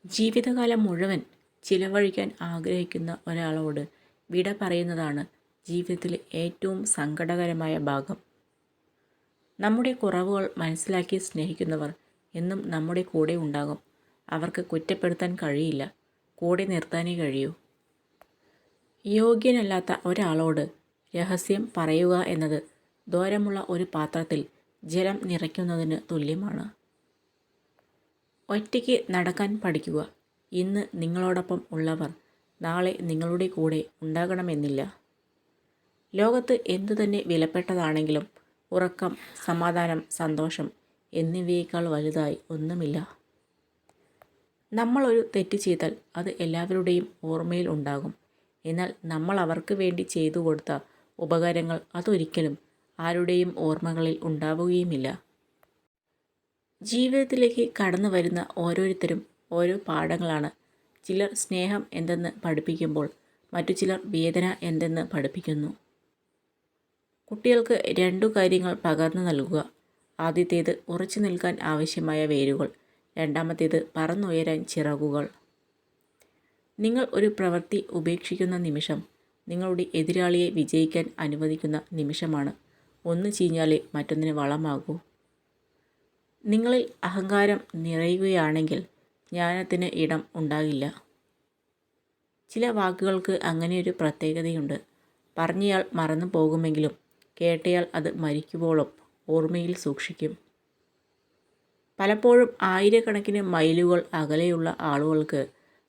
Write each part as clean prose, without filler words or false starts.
ജീവിതകാലം മുഴുവൻ ചിലവഴിക്കാൻ ആഗ്രഹിക്കുന്ന ഒരാളോട് വിട പറയുന്നതാണ് ജീവിതത്തിലെ ഏറ്റവും സങ്കടകരമായ ഭാഗം. നമ്മുടെ കുറവുകൾ മനസ്സിലാക്കി സ്നേഹിക്കുന്നവർ എന്നും നമ്മുടെ കൂടെ ഉണ്ടാകും. അവർക്ക് കുറ്റപ്പെടുത്താൻ കഴിയില്ല, കൂടെ നിർത്താനേ കഴിയൂ. യോഗ്യനല്ലാത്ത ഒരാളോട് രഹസ്യം പറയുക എന്നത് ദൂരമുള്ള ഒരു പാത്രത്തിൽ ജലം നിറയ്ക്കുന്നതിന് തുല്യമാണ്. ഒറ്റയ്ക്ക് നടക്കാൻ പഠിക്കുക. ഇന്ന് നിങ്ങളോടൊപ്പം ഉള്ളവർ നാളെ നിങ്ങളുടെ കൂടെ ഉണ്ടാകണമെന്നില്ല. ലോകത്ത് എന്തുതന്നെ വിലപ്പെട്ടതാണെങ്കിലും ഉറക്കം, സമാധാനം, സന്തോഷം എന്നിവയേക്കാൾ വലുതായി ഒന്നുമില്ല. നമ്മളൊരു തെറ്റ് ചെയ്താൽ അത് എല്ലാവരുടെയും ഓർമ്മയിൽ ഉണ്ടാകും. എന്നാൽ നമ്മൾ അവർക്ക് വേണ്ടി ചെയ്തു കൊടുത്ത ഉപകാരങ്ങൾ അതൊരിക്കലും ആരുടെയും ഓർമ്മകളിൽ ഉണ്ടാവുകയുമില്ല. ജീവിതത്തിലേക്ക് കടന്നു വരുന്ന ഓരോരുത്തരും ഓരോ പാഠങ്ങളാണ്. ചിലർ സ്നേഹം എന്തെന്ന് പഠിപ്പിക്കുമ്പോൾ മറ്റു ചിലർ വേദന എന്തെന്ന് പഠിപ്പിക്കുന്നു. കുട്ടികൾക്ക് രണ്ടു കാര്യങ്ങൾ പകർന്നു നൽകുക. ആദ്യത്തേത് ഉറച്ചു നിൽക്കാൻ ആവശ്യമായ വേരുകൾ, രണ്ടാമത്തേത് പറന്നുയരാൻ ചിറകുകൾ. നിങ്ങൾ ഒരു പ്രവൃത്തി ഉപേക്ഷിക്കുന്ന നിമിഷം നിങ്ങളുടെ എതിരാളിയെ വിജയിക്കാൻ അനുവദിക്കുന്ന നിമിഷമാണ്. ഒന്ന് ചീഞ്ഞാലേ മറ്റൊന്നിന് വളമാകൂ. നിങ്ങളിൽ അഹങ്കാരം നിറയുകയാണെങ്കിൽ ജ്ഞാനത്തിന് ഇടം ഉണ്ടാകില്ല. ചില വാക്കുകൾക്ക് അങ്ങനെയൊരു പ്രത്യേകതയുണ്ട്. പറഞ്ഞയാൾ മറന്നു പോകുമെങ്കിലും കേട്ടയാൾ അത് മരിക്കുവോളം ഓർമ്മയിൽ സൂക്ഷിക്കും. പലപ്പോഴും ആയിരക്കണക്കിന് മൈലുകൾ അകലെയുള്ള ആളുകൾക്ക്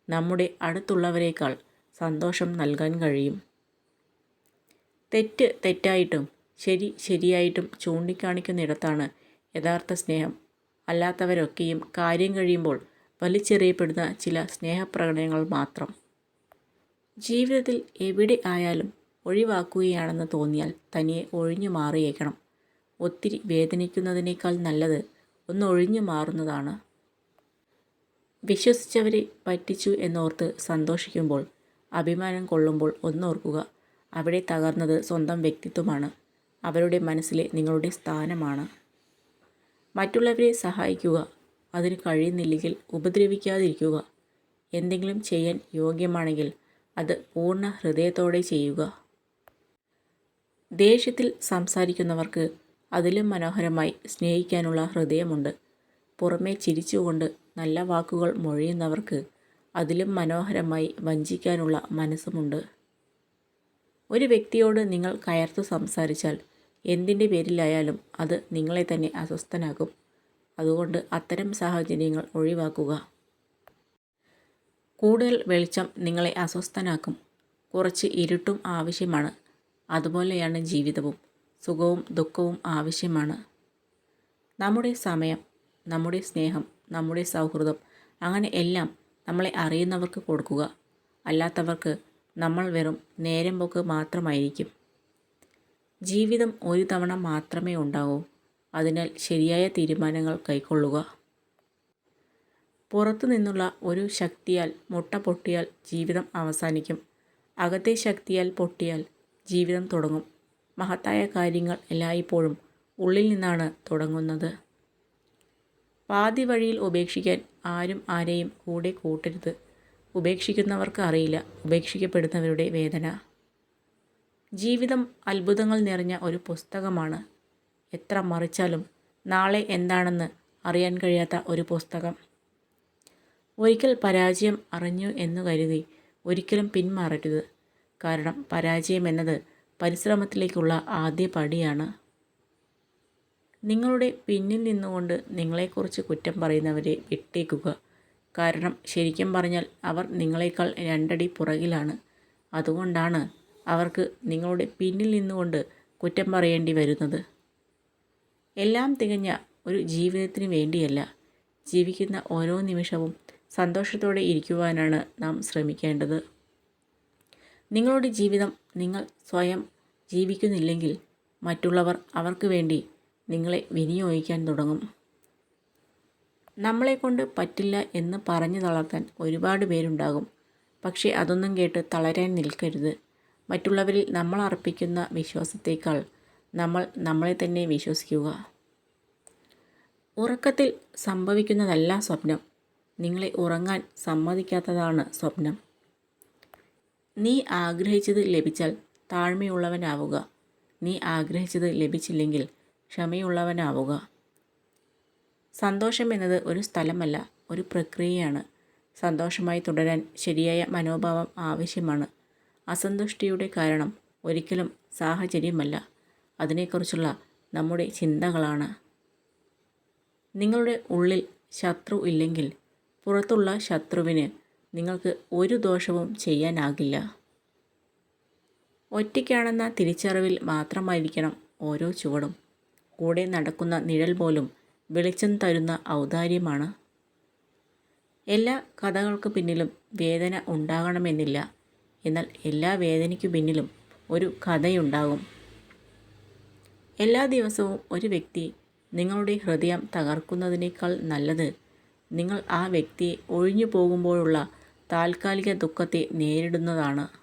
നമ്മുടെ അടുത്തുള്ളവരേക്കാൾ സന്തോഷം നൽകാൻ കഴിയും. തെറ്റ് തെറ്റായിട്ടും ശരി ശരിയായിട്ടും ചൂണ്ടിക്കാണിക്കുന്നിടത്താണ് യഥാർത്ഥ സ്നേഹം. അല്ലാത്തവരൊക്കെയും കാര്യം കഴിയുമ്പോൾ വലിച്ചെറിയപ്പെടുന്ന ചില സ്നേഹപ്രകടനങ്ങൾ മാത്രം. ജീവിതത്തിൽ എവിടെ ആയാലും ഒഴിവാക്കുകയാണെന്ന് തോന്നിയാൽ തനിയെ ഒഴിഞ്ഞു മാറിയേക്കണം. ഒത്തിരി വേദനിക്കുന്നതിനേക്കാൾ നല്ലത് ഒന്ന് ഒഴിഞ്ഞു മാറുന്നതാണ്. വിശ്വസിച്ചവരെ പറ്റിച്ചു എന്നോർത്ത് സന്തോഷിക്കുമ്പോൾ, അഭിമാനം കൊള്ളുമ്പോൾ ഒന്നോർക്കുക, അവിടെ തകർന്നത് സ്വന്തം വ്യക്തിത്വമാണ്. അവരുടെ മനസ്സിലെ നിങ്ങളുടെ സ്ഥാനമാണ്. മറ്റുള്ളവരെ സഹായിക്കുക. അതിന് കഴിയുന്നില്ലെങ്കിൽ ഉപദ്രവിക്കാതിരിക്കുക. എന്തെങ്കിലും ചെയ്യാൻ യോഗ്യമാണെങ്കിൽ അത് പൂർണ്ണ ഹൃദയത്തോടെ ചെയ്യുക. ദേഷ്യത്തിൽ സംസാരിക്കുന്നവർക്ക് അതിലും മനോഹരമായി സ്നേഹിക്കാനുള്ള ഹൃദയമുണ്ട്. പുറമേ ചിരിച്ചുകൊണ്ട് നല്ല വാക്കുകൾ മൊഴിയുന്നവർക്ക് അതിലും മനോഹരമായി വഞ്ചിക്കാനുള്ള മനസ്സുമുണ്ട്. ഒരു വ്യക്തിയോട് നിങ്ങൾ കയർത്തു സംസാരിച്ചാൽ എന്തിൻ്റെ പേരിലായാലും അത് നിങ്ങളെ തന്നെ അസ്വസ്ഥനാക്കും. അതുകൊണ്ട് അത്തരം സാഹചര്യങ്ങൾ ഒഴിവാക്കുക. കൂടുതൽ വെളിച്ചം നിങ്ങളെ അസ്വസ്ഥനാക്കും. കുറച്ച് ഇരുട്ടും ആവശ്യമാണ്. അതുപോലെയാണ് ജീവിതവും. സുഖവും ദുഃഖവും ആവശ്യമാണ്. നമ്മുടെ സമയം, നമ്മുടെ സ്നേഹം, നമ്മുടെ സൗഹൃദം, അങ്ങനെ എല്ലാം നമ്മളെ അറിയുന്നവർക്ക് കൊടുക്കുക. അല്ലാത്തവർക്ക് നമ്മൾ വെറും നേരം പോക്ക് മാത്രമായിരിക്കും. ജീവിതം ഒരു തവണ മാത്രമേ ഉണ്ടാകൂ. അതിനാൽ ശരിയായ തീരുമാനങ്ങൾ കൈക്കൊള്ളുക. പുറത്തു നിന്നുള്ള ഒരു ശക്തിയാൽ മുട്ട പൊട്ടിയാൽ ജീവിതം അവസാനിക്കും. അകത്തെ ശക്തിയാൽ പൊട്ടിയാൽ ജീവിതം തുടങ്ങും. മഹത്തായ കാര്യങ്ങൾ എല്ലായ്പ്പോഴും ഉള്ളിൽ നിന്നാണ് തുടങ്ങുന്നത്. പാതി വഴിയിൽ ഉപേക്ഷിക്കാൻ ആരും ആരെയും കൂടെ കൂട്ടരുത്. ഉപേക്ഷിക്കുന്നവർക്ക് അറിയില്ല ഉപേക്ഷിക്കപ്പെടുന്നവരുടെ വേദന. ജീവിതം അത്ഭുതങ്ങൾ നിറഞ്ഞ ഒരു പുസ്തകമാണ്. എത്ര മറിച്ചാലും നാളെ എന്താണെന്ന് അറിയാൻ കഴിയാത്ത ഒരു പുസ്തകം. ഒരിക്കൽ പരാജയം അറിഞ്ഞു എന്നു കരുതി ഒരിക്കലും പിന്മാറരുത്. കാരണം പരാജയം എന്നത് പരിശ്രമത്തിലേക്കുള്ള ആദ്യ പടിയാണ്. നിങ്ങളുടെ പിന്നിൽ നിന്നുകൊണ്ട് നിങ്ങളെക്കുറിച്ച് കുറ്റം പറയുന്നവരെ വിട്ടേക്കുക. കാരണം ശരിക്കും പറഞ്ഞാൽ അവർ നിങ്ങളെക്കാൾ രണ്ടടി പുറകിലാണ്. അതുകൊണ്ടാണ് അവർക്ക് നിങ്ങളുടെ പിന്നിൽ നിന്നുകൊണ്ട് കുറ്റം പറയേണ്ടി വരുന്നത്. എല്ലാം തികഞ്ഞ ഒരു ജീവിതത്തിന് വേണ്ടിയല്ല, ജീവിക്കുന്ന ഓരോ നിമിഷവും സന്തോഷത്തോടെ ഇരിക്കുവാനാണ് നാം ശ്രമിക്കേണ്ടത്. നിങ്ങളുടെ ജീവിതം നിങ്ങൾ സ്വയം ജീവിക്കുന്നില്ലെങ്കിൽ മറ്റുള്ളവർ അവർക്ക് വേണ്ടി നിങ്ങളെ വിനിയോഗിക്കാൻ തുടങ്ങും. നമ്മളെക്കൊണ്ട് പറ്റില്ല എന്ന് പറഞ്ഞു തളർത്താൻ ഒരുപാട് പേരുണ്ടാകും. പക്ഷേ അതൊന്നും കേട്ട് തളരാൻ നിൽക്കരുത്. മറ്റുള്ളവരിൽ നമ്മൾ അർപ്പിക്കുന്ന വിശ്വാസത്തേക്കാൾ നമ്മൾ നമ്മളെ തന്നെ വിശ്വസിക്കുക. ഉറക്കത്തിൽ സംഭവിക്കുന്നതല്ല സ്വപ്നം, നിങ്ങളെ ഉറങ്ങാൻ സമ്മതിക്കാത്തതാണ് സ്വപ്നം. നീ ആഗ്രഹിച്ചത് ലഭിച്ചാൽ താഴ്മയുള്ളവനാവുക. നീ ആഗ്രഹിച്ചത് ലഭിച്ചില്ലെങ്കിൽ ക്ഷമയുള്ളവനാവുക. സന്തോഷം എന്നത് ഒരു സ്ഥലമല്ല, ഒരു പ്രക്രിയയാണ്. സന്തോഷമായി തുടരാൻ ശരിയായ മനോഭാവം ആവശ്യമാണ്. അസന്തുഷ്ടിയുടെ കാരണം ഒരിക്കലും സാഹചര്യമല്ല, അതിനെക്കുറിച്ചുള്ള നമ്മുടെ ചിന്തകളാണ്. നിങ്ങളുടെ ഉള്ളിൽ ശത്രു ഇല്ലെങ്കിൽ പുറത്തുള്ള ശത്രുവിന് നിങ്ങൾക്ക് ഒരു ദോഷവും ചെയ്യാനാകില്ല. ഒറ്റയ്ക്കാണെന്ന തിരിച്ചറിവിൽ മാത്രമായിരിക്കണം ഓരോ ചുവടും. കൂടെ നടക്കുന്ന നിഴൽ പോലും വെളിച്ചം തരുന്ന ഔദാര്യമാണ്. എല്ലാ കഥകൾക്ക് പിന്നിലും വേദന ഉണ്ടാകണമെന്നില്ല. എന്നാൽ എല്ലാ വേദനയ്ക്കു പിന്നിലും ഒരു കഥയുണ്ടാകും. എല്ലാ ദിവസവും ഒരു വ്യക്തി നിങ്ങളുടെ ഹൃദയം തകർക്കുന്നതിനേക്കാൾ നല്ലത് നിങ്ങൾ ആ വ്യക്തിയെ ഒഴിഞ്ഞു പോകുമ്പോഴുള്ള താൽക്കാലിക ദുഃഖത്തെ നേരിടുന്നതാണ്.